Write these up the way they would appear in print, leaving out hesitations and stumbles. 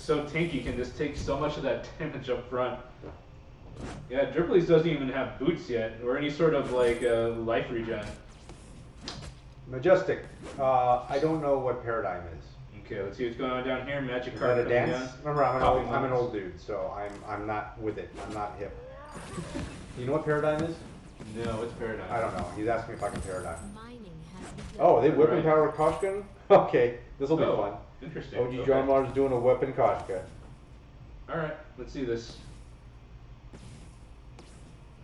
so tanky, can just take so much of that damage up front. Yeah, Dripleys doesn't even have boots yet, or any sort of like life regen. Majestic. I don't know what Paradigm is. Okay, let's see what's going on down here. Magic Is card that a coming dance? down. Remember, I'm an Popping old dude, so I'm not with it. I'm not hip. You know what Paradigm is? No, it's Paradigm. I don't know. He's asking me if I can Paradigm. Mining has begun. Oh, they weapon power Koshkin? Okay, this will be Oh, fun. interesting. OG Okay. Jarmar's doing a weapon Koshka. Alright, let's see this.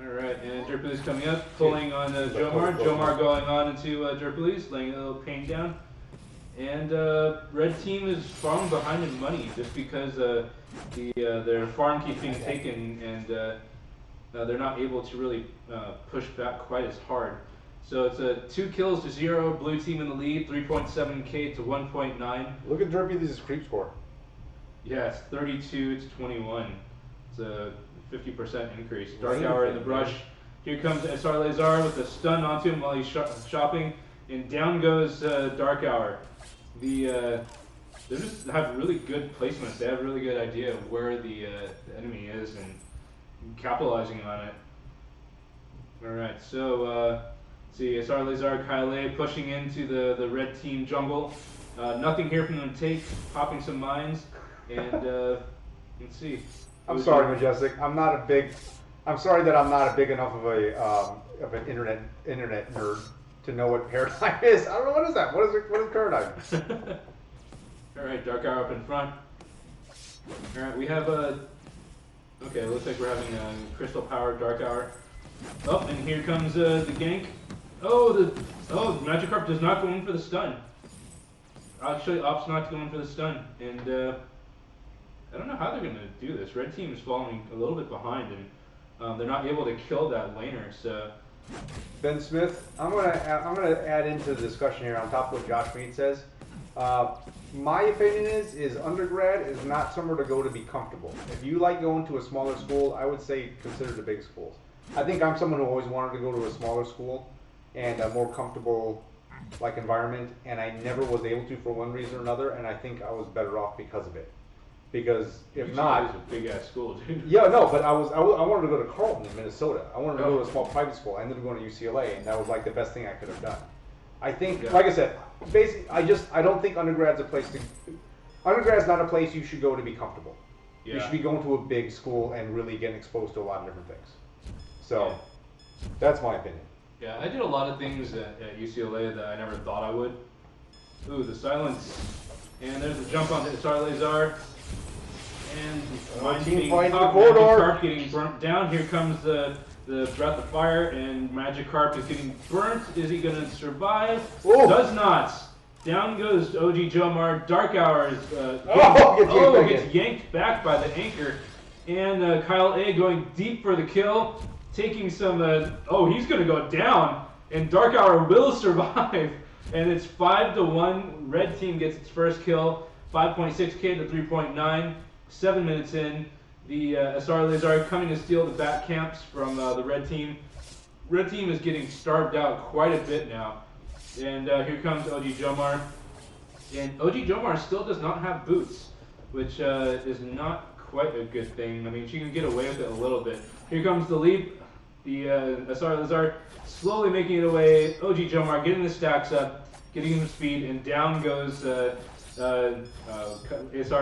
Alright, and Dripleys coming up, pulling on Jomar. Jomar going on into Dripleys, laying a little pain down. And red team is falling behind in money just because their farm keeps being taken, and they're not able to really push back quite as hard. So it's 2 kills to 0, blue team in the lead, 3.7k to 1.9. Look at Dripleys' creep score. Yeah, it's 32 to 21. It's a 50% increase. Dark Hour in the brush. Here comes SR Lazar with a stun onto him while he's shopping, and down goes Dark Hour. They just have really good placements. They have a really good idea of where the enemy is and capitalizing on it. Alright, so see, SR Lazar, Kyle pushing into the red team jungle. Nothing here from them to take, popping some mines, and let's see. I'm sorry, Majestic. I'm sorry that I'm not a big enough of an internet nerd to know what Paradigm is. I don't know, what is that? What is Paradigm? Alright, Dark Hour up in front. Alright, we have okay, it looks like we're having a crystal powered Dark Hour. Oh, and here comes the gank. Oh, Magikarp does not go in for the stun. Actually, opts not to go in for the stun, and I don't know how they're gonna do this. Red team is falling a little bit behind, and they're not able to kill that laner. So Ben Smith, I'm gonna add into the discussion here on top of what Josh Mead says. My opinion is undergrad is not somewhere to go to be comfortable. If you like going to a smaller school, I would say consider the big schools. I think I'm someone who always wanted to go to a smaller school and a more comfortable environment, and I never was able to for one reason or another, and I think I was better off because of it. Because if not, it's a big ass school, dude. yeah, no, but I wanted to go to Carleton in Minnesota. I wanted to go to a small private school. I ended up going to UCLA, and that was like the best thing I could have done. I think, like I said, basically, I don't think undergrad's a place to. Undergrad's not a place you should go to be comfortable. Yeah. You should be going to a big school and really getting exposed to a lot of different things. So, that's my opinion. Yeah, I did a lot of things at UCLA that I never thought I would. Ooh, the silence. And there's a jump onto SR Lazar. And mine's team being fighting caught, the corridor. Magikarp getting burnt down. Here comes the Breath of Fire, and Magikarp is getting burnt. Is he going to survive? Ooh. Does not. Down goes OG Jomar. Dark Hour is gets yanked back by the anchor. And Kyle A going deep for the kill. Taking some, he's going to go down, and Dark Hour will survive, and it's 5-1. Red team gets its first kill, 5.6k to 3.9. 7 minutes in, the SR Lazar coming to steal the bat camps from the red team. Red team is getting starved out quite a bit now, and here comes OG Jomar, and OG Jomar still does not have boots, which is not quite a good thing. I mean, she can get away with it a little bit. Here comes the leap. The SR Lazar slowly making it away. OG Jomar getting the stacks up, getting him speed, and down goes SR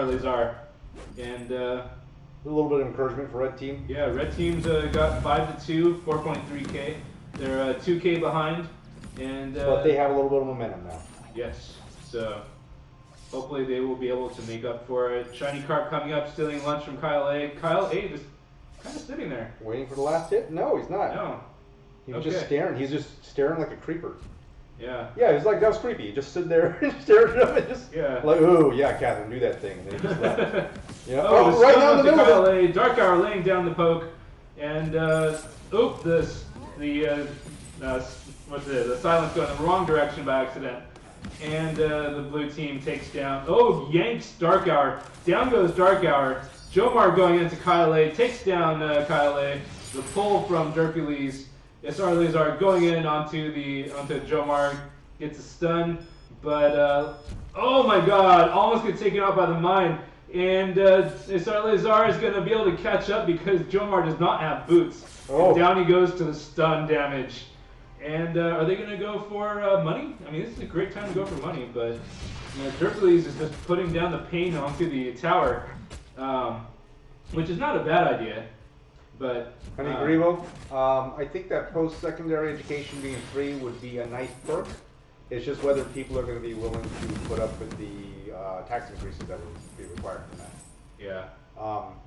Lazar. And A little bit of encouragement for Red Team. yeah, Red Team's got 5-2, 4.3k. They're 2k behind, and But they have a little bit of momentum now. yes. So hopefully they will be able to make up for it. Shiny Carp coming up, stealing lunch from Kyle A. Kyle A just kind of sitting there. Waiting for the last hit? No, he's not. No. He was just staring. He's just staring like a creeper. Yeah. Yeah, he's like, that was creepy. He just stood there and stared at him and just like, oh yeah, Catherine, do that thing. And then he just left. Yeah. Oh, Right down the middle Kyle of it. A. Dark Hour laying down the poke, and the silence going in the wrong direction by accident, and the blue team takes down. Oh, yanks Dark Hour. Down goes Dark Hour. Jomar going into Kyle A. Takes down Kyle A. The pull from Derkules. SR Lazar going in onto Jomar, gets a stun, but oh my god, almost gets taken out by the mine. And Lazar is going to be able to catch up because Jomar does not have boots. Oh. And down he goes to the stun damage. And are they going to go for money? I mean, this is a great time to go for money, but Hercules is just putting down the pain onto the tower, which is not a bad idea. But Grebo, I think that post-secondary education being free would be a nice perk. It's just whether people are going to be willing to put up with the tax increases that would be required from that. Yeah.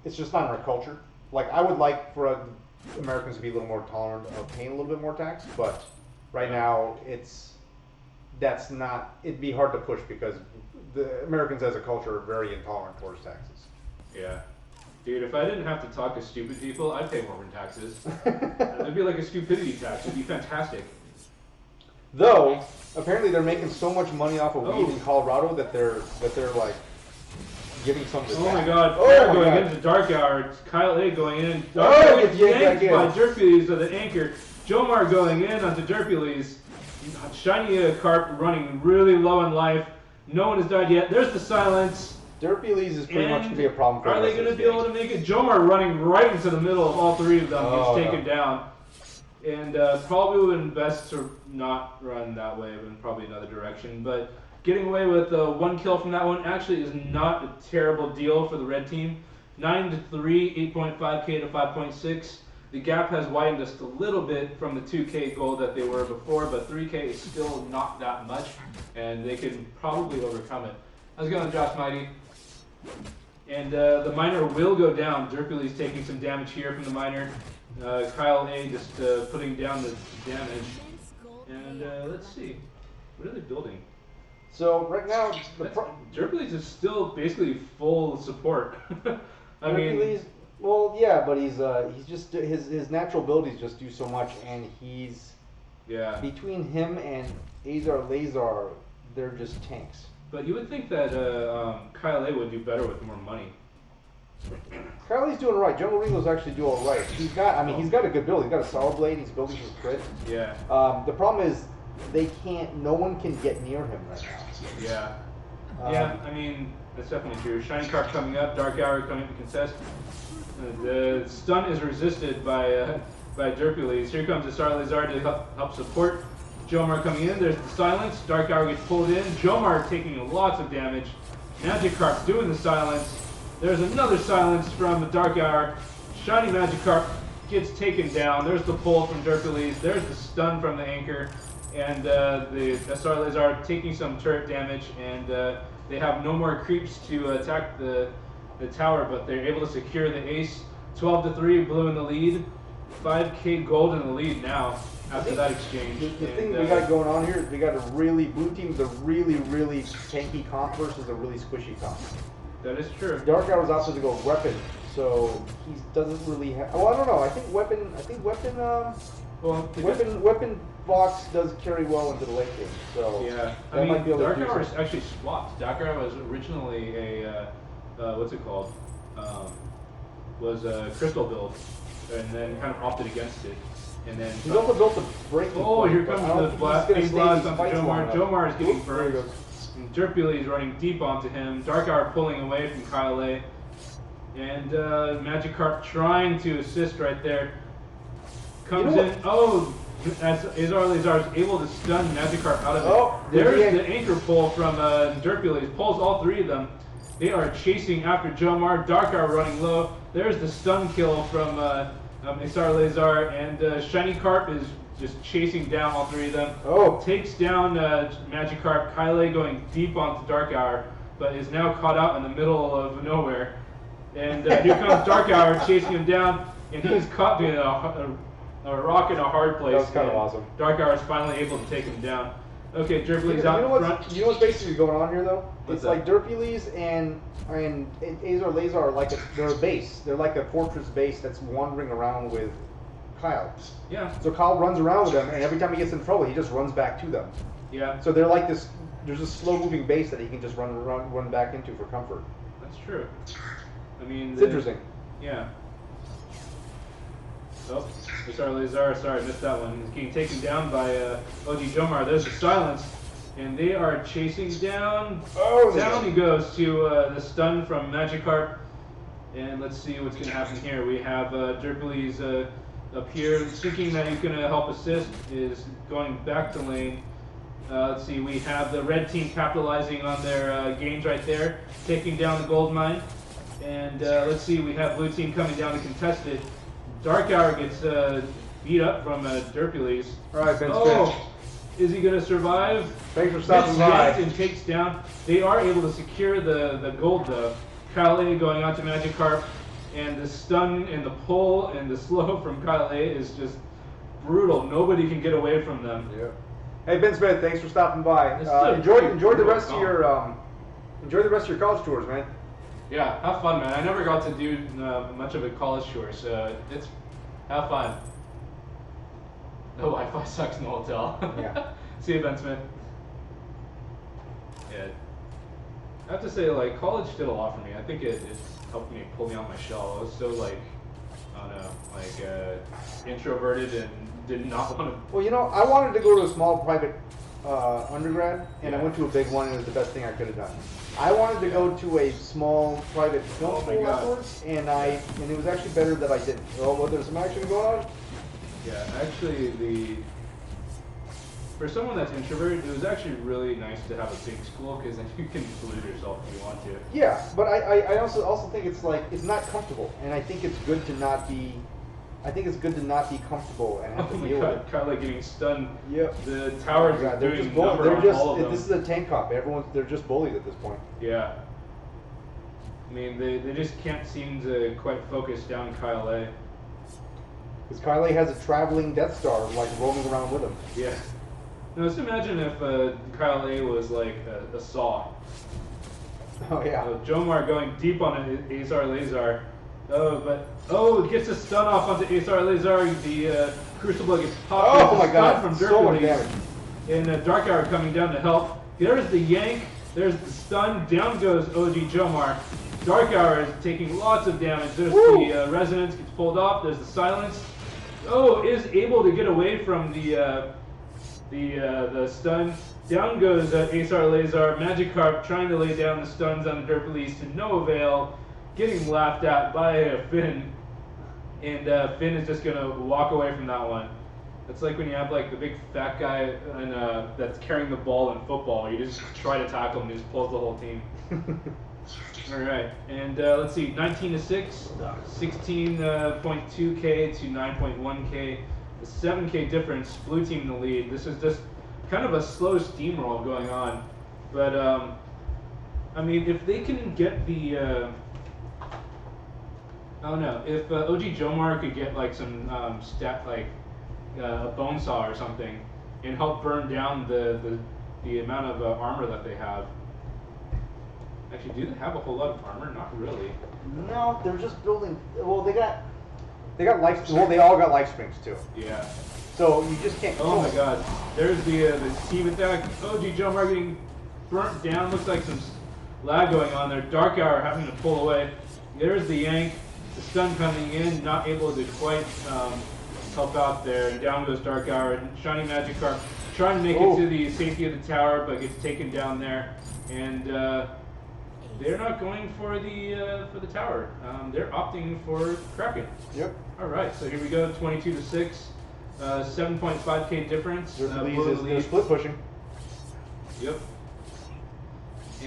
It's just not in our culture. Like, I would like for Americans to be a little more tolerant of paying a little bit more tax, but right now it'd be hard to push because the Americans as a culture are very intolerant towards taxes. Yeah. Dude, if I didn't have to talk to stupid people, I'd pay more in taxes. It'd be like a stupidity tax. It'd be fantastic. Though, apparently they're making so much money off of weed in Colorado that they're like giving some to my god. Going into Dark Hour. It's Kyle A going in. It's yanked by Derpules of the anchor. Jomar going in onto Derpules. Shiny Carp running really low in life. No one has died yet. There's the silence. Derpules is pretty much going to be a problem for us. Are they going to be able to make it? Jomar running right into the middle of all three of them gets taken down. And probably would have been best to not run that way, but probably another direction. But getting away with one kill from that one actually is not a terrible deal for the red team. 9-3, 8.5k to 5.6. The gap has widened just a little bit from the 2k goal that they were before, but 3k is still not that much, and they can probably overcome it. How's it going, Josh Mighty? And the miner will go down. Derpules taking some damage here from the miner. Kyle A just putting down the damage. And let's see. What are they building? So right now, Derpules is still basically full support. I mean, well, yeah, but he's just his natural abilities just do so much, and he's between him and Lazar, they're just tanks. But you would think that Kyle A would do better with more money. Kyle A's doing all right. Jungle Ringo's actually doing all right. He's got a good build. He's got a solid blade. He's building his crit. Yeah. The problem is no one can get near him right now. Yeah. Yeah, I mean, that's definitely true. Shiny Carp coming up, Dark Hour coming to contest. The stun is resisted by Derpules. Here comes the Star Lazar to help support. Jomar coming in, there's the silence. Dark Hour gets pulled in. Jomar taking lots of damage. Magikarp doing the silence. There's another silence from the Dark Hour. Shiny Magikarp gets taken down. There's the pull from Derpules. There's the stun from the anchor. And the Star Lazar taking some turret damage. And they have no more creeps to attack the tower, but they're able to secure the ace. 12-3, blue in the lead. 5k gold in the lead now. After that exchange. The thing we got going on here is we got blue team is a really, really tanky comp versus a really squishy comp. That is true. Dark Hour is also to go weapon, so he doesn't really have. Oh, I don't know. I think weapon box does carry well into the late game. So yeah, I mean, Dark Hour is actually swapped. Dark Hour was originally a what's it called? Was a crystal build, and then kind of opted against it. And then he's also built the breaking. Oh, here comes the blast onto Jomar. Jomar is getting burned. And Derpules running deep onto him. Dark Hour pulling away from Kyle A. And Magikarp trying to assist right there. Comes in. Oh, as Lazar is able to stun Magikarp out of it. Oh, there's the anchor pull from Derpules. Pulls all three of them. They are chasing after Jomar. Dark Hour running low. There's the stun kill from Star Lazar, and Shiny Carp is just chasing down all three of them. Oh. Takes down Magikarp. Kyle going deep onto Dark Hour, but is now caught out in the middle of nowhere. And here comes Dark Hour chasing him down, and he's caught between a rock in a hard place. That was kind of awesome. Dark Hour is finally able to take him down. Okay, Derpules out in front. You know what's basically going on here, though? What's it's like Derpules and Lazar are like they're a base. They're like a fortress base that's wandering around with Kyle. Yeah. So Kyle runs around with them, and every time he gets in trouble, he just runs back to them. Yeah. So they're like this. There's a slow-moving base that he can just run back into for comfort. That's true. I mean, it's interesting. Yeah. Oh, Star Lazar, sorry, missed that one. He's getting taken down by OG Jomar. There's the silence. and they are chasing down. Oh, down he goes to the stun from Magikarp. And let's see what's going to happen here. We have Derpulles up here, thinking that he's going to help assist, is going back to lane. Let's see, we have the red team capitalizing on their gains right there, taking down the gold mine. And let's see, we have blue team coming down to contest it. Dark Hour gets beat up from Derpulles. All right, Vince. Is he going to survive? Thanks for stopping by. And takes down. They are able to secure the gold though. Kyle A going on to Magikarp, and the stun and the pull and the slow from Kyle A is just brutal. Nobody can get away from them. Yeah. Hey Ben Smith, thanks for stopping by. Enjoy the rest of your college tours, man. Yeah, have fun, man. I never got to do much of a college tour, so it's have fun. The Wi-Fi sucks in the hotel. Yeah. See you, Ben Smith. Yeah. I have to say, like, college did a lot for me. I think it helped me pull me out my shell. I was so, like, I don't know, like, introverted and did not want to... Well, you know, I wanted to go to a small private undergrad, and I went to a big one, and it was the best thing I could have done. I wanted to go to a small private film school afterwards, and it was actually better that I didn't. Well, there's some action going on. Yeah, actually, for someone that's introverted, it was actually really nice to have a big school because then you can delude yourself if you want to. Yeah, but I also think it's like it's not comfortable, and I think it's good to not be. I think it's good to not be comfortable and have to deal with it. Kind of like getting stunned. Yep. The towers are they're doing just number they're on just all of them. This is a tank cop. They're just bullied at this point. Yeah. I mean, they just can't seem to quite focus down Kyle A. Because Kyle A has a traveling Death Star like roaming around with him. Yeah. Now, just imagine if Kyle A was like a saw. Oh yeah. Jomar going deep on an Azar Lazar. Oh, it gets a stun off onto Azar Lazar. The Crucible gets popped. Oh my god, from so much damage. And Dark Hour coming down to help. There's the yank. There's the stun. Down goes OG Jomar. Dark Hour is taking lots of damage. There's the resonance gets pulled off. There's the silence. Oh, is able to get away from the stun. Down goes Azar Lazar. Magikarp trying to lay down the stuns on the Derpulles to no avail. Getting laughed at by Finn. And Finn is just going to walk away from that one. It's like when you have like the big fat guy that's carrying the ball in football. You just try to tackle him and he just pulls the whole team. Alright, and let's see, 19-6, 16.2k to 9.1k. The 7k difference, blue team in the lead. This is just kind of a slow steamroll going on. But, I mean, if they can get the... I don't know, if OG Jomar could get like some a bone saw or something and help burn down the amount of armor that they have. Actually, do they have a whole lot of armor? Not really. No, they're just building. Well, they got life. Well, they all got life springs too. Yeah. So you just can't. Oh my God! There's the team attack. OG Jomar getting burnt down. Looks like some lag going on there. Dark Hour having to pull away. There's the yank. The stun coming in, not able to quite help out there. And down goes Dark Hour. And Shiny Magikarp trying to make it to the safety of the tower, but gets taken down there. And they're not going for the tower. They're opting for Kraken. Yep. All right, so here we go. 22-6, 7.5k difference. They're split pushing. Yep.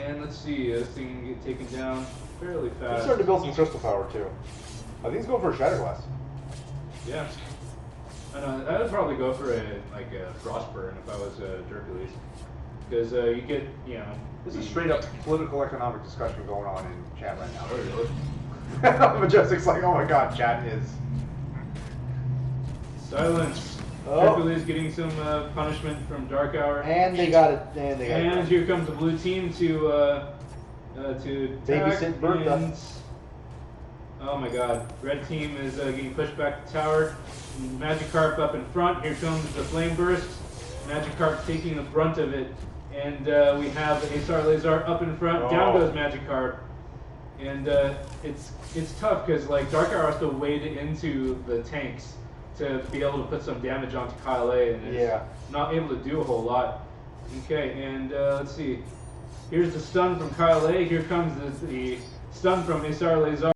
And let's see, this thing can get taken down fairly fast. He's starting to build some crystal power too. I think he's going for a Shatter Glass. Yeah. I would probably go for a Frostburn if I was Derpulles. Because you get, you know... This is straight up political economic discussion going on in chat right now. Oh, really? Majestic's like, oh my god, chat is... Silence. Oh. Derpulles getting some punishment from Dark Hour. And they got it. And here comes the blue team to attack. Babysit Bertha. Oh my god. Red team is getting pushed back to tower. Magikarp up in front. Here comes the Flame Burst. Magikarp taking the brunt of it. And we have Azar Lazar up in front. Down goes Magikarp. And it's tough because like Dark Hour has to wade into the tanks to be able to put some damage onto Kyle A, and it's not able to do a whole lot. Okay, and let's see. Here's the stun from Kyle A. Here comes the stun from Isar Lazar.